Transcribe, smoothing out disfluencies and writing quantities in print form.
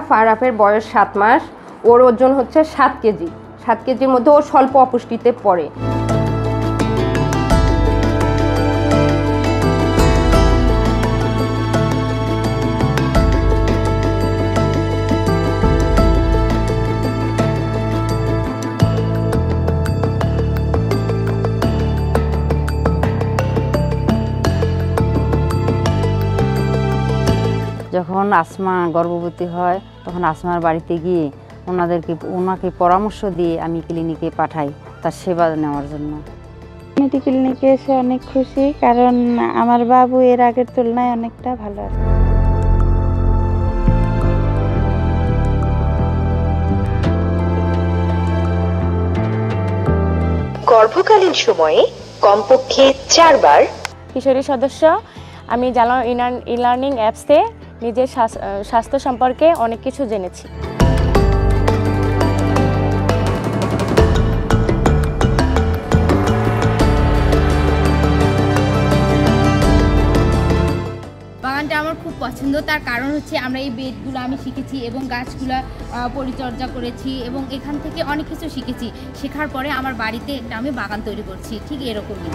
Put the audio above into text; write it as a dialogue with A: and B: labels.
A: ফারাফের বয়স 7 মাস। ওর ওজন হচ্ছে 7 কেজি। 7 কেজির মধ্যে ও স্বল্প অপুষ্টিতে পড়ে।
B: যখন আসমা গর্ভবতী হয় তখন আসমার বাড়িতে গিয়ে ওনাকে পরামর্শ দিয়ে আমি ক্লিনিকে পাঠাই তার সেবা নেওয়ার জন্য।
C: মেডি ক্লিনিকে এসে অনেক খুশি, কারণ আমার বাবু এর আগের তুলনায় অনেকটা ভালো আছে।
D: গর্ভকালীন সময়ে কমপক্ষে 4 বার
E: কিশোরী সদস্য আমি জানো ই-লার্নিং অ্যাপসে নিজের স্বাস্থ্য সম্পর্কে অনেক কিছু জেনেছি।
F: বাগানটা আমার খুব পছন্দ, তার কারণ হচ্ছে আমরা এই বেডগুলো আমি শিখেছি এবং গাছগুলো পরিচর্যা করেছি এবং এখান থেকে অনেক কিছু শিখেছি। শেখার পরে আমার বাড়িতে একটা আমি বাগান তৈরি করছি, ঠিক এরকমই।